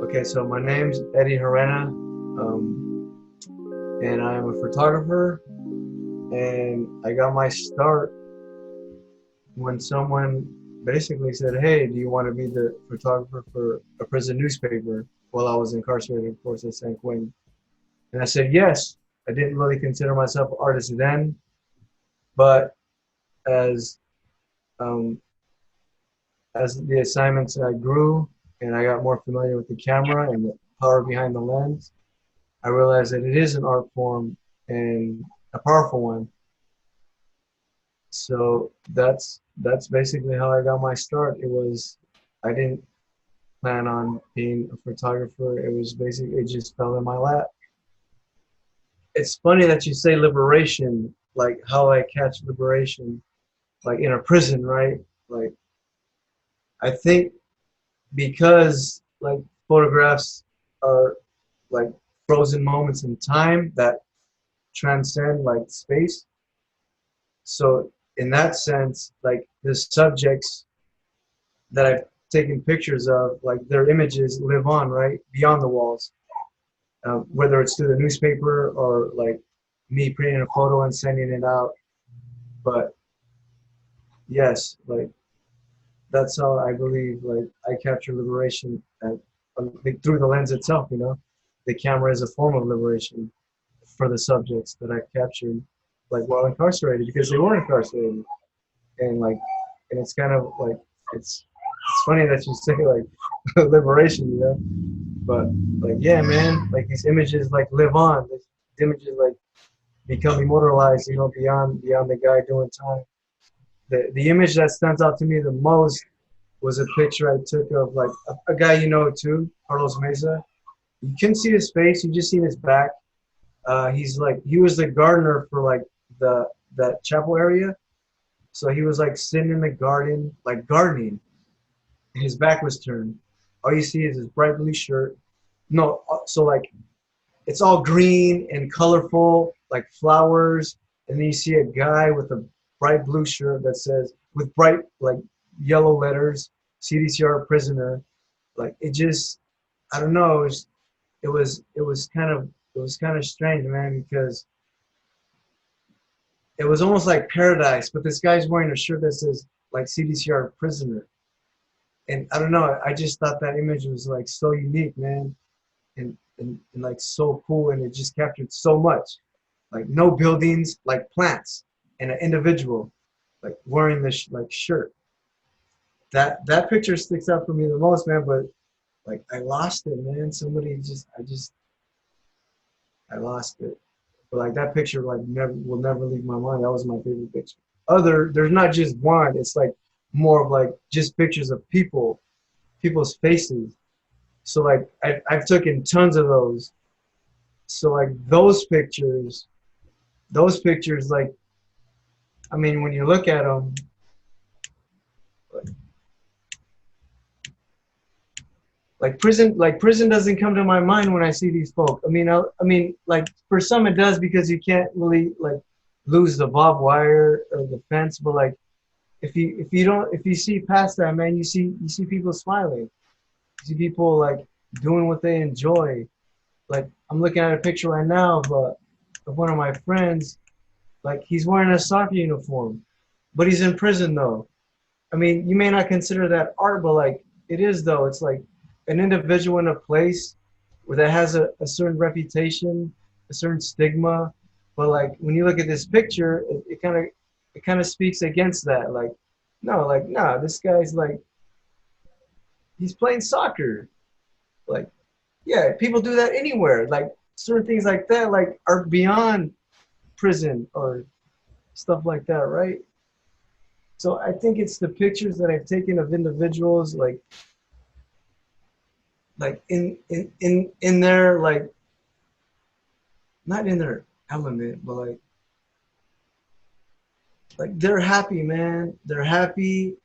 Okay, so my name's Eddie Herena, and I am a photographer. And I got my start when someone basically said, "Hey, do you want to be the photographer for a prison newspaper?" While I was incarcerated, of course, at San Quentin. And I said yes. I didn't really consider myself an artist then, but as um, as the assignments I grew and I got more familiar with the camera and the power behind the lens, I realized that it is an art form and a powerful one. So that's basically how I got my start. I didn't plan on being a photographer. It was basically, it just fell in my lap. It's funny that you say liberation, like how I catch liberation, like in a prison, right? Like I think because like photographs are like frozen moments in time that transcend like space. So in that sense, like the subjects that I've taken pictures of, like their images live on, right, beyond the walls. Whether it's through the newspaper or like me printing a photo and sending it out. But yes, like that's how I believe like I capture liberation like, through the lens itself. The camera is a form of liberation for the subjects that I've captured, like while incarcerated, because they were incarcerated, and like, and it's kind of like it's funny that you say like liberation. But like, yeah, man, like these images like live on. These images like become immortalized, beyond the guy doing time. The image that stands out to me the most was a picture I took of like a guy too, Carlos Mesa. You couldn't see his face, you just seen his back. He was the gardener for like the that chapel area. So he was like sitting in the garden, like gardening. His back was turned. All you see is his bright blue shirt. No, so like it's all green and colorful, like flowers. And then you see a guy with a bright blue shirt that says, with bright like yellow letters, CDCR prisoner. Like it just, I don't know. It was kind of strange, man, because it was almost like paradise. But this guy's wearing a shirt that says like CDCR prisoner, and I don't know. I just thought that image was like so unique, man, and like so cool, and it just captured so much. Like no buildings, like plants, and an individual, like wearing this like shirt. That picture sticks out for me the most, man. But like I lost it, man. I lost it. But like that picture, like never will never leave my mind. That was my favorite picture. There's not just one. It's like more of like just pictures of people's faces. So like I've taken tons of those. So like those pictures, like I mean, when you look at them, like prison doesn't come to my mind when I see these folk. I mean, like for some it does because you can't really like lose the barbed wire or the fence, but like if you see past that, man, you see people smiling, you see people like doing what they enjoy. Like I'm looking at a picture right now of one of my friends. Like he's wearing a soccer uniform, but he's in prison though. I mean, you may not consider that art, but like it is though. It's like an individual in a place where that has a certain reputation, a certain stigma. But like when you look at this picture, it kind of speaks against that. Like, no, like nah, this guy's like he's playing soccer. Like, yeah, people do that anywhere. Like certain things like that, like are beyond prison or stuff like that, right? So I think it's the pictures that I've taken of individuals like in their like not in their element, but like they're happy, man. They're happy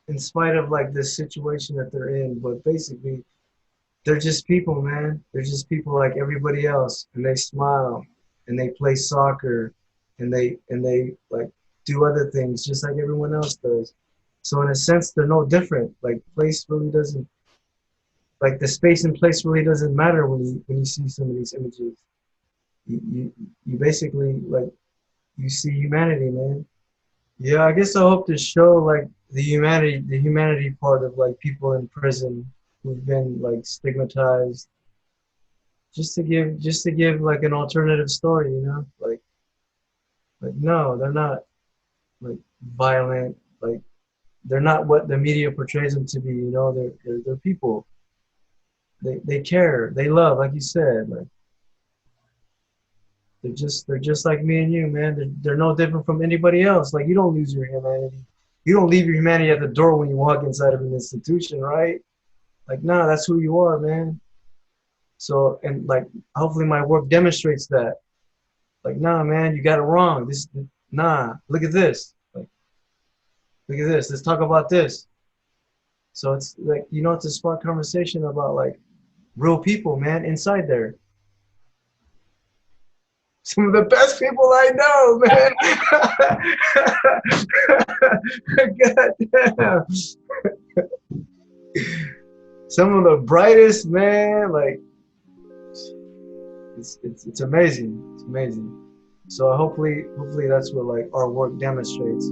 in spite of like this situation that they're in. But basically they're just people, man. They're just people like everybody else, and they smile and they play soccer and they like do other things just like everyone else does. So in a sense they're no different. Like place really doesn't like the space and place really doesn't matter when you see some of these images. You basically like you see humanity, man. Yeah, I guess I hope to show like the humanity part of like people in prison who've been like stigmatized, just to give like an alternative story, you know? Like no, they're not like violent, like they're not what the media portrays them to be, you know? They're people. They care, they love, like you said, like they're just like me and you, man. They're no different from anybody else. Like you don't lose your humanity. You don't leave your humanity at the door when you walk inside of an institution, right? Like, nah, that's who you are, man. So, and like, hopefully my work demonstrates that. Like, nah, man, you got it wrong. Nah, look at this. Like, look at this. Let's talk about this. So it's like, you know, it's a spark conversation about like real people, man, inside there. Some of the best people I know, man. God damn. Some of the brightest, man. Like, it's amazing. It's amazing. So hopefully that's what like our work demonstrates.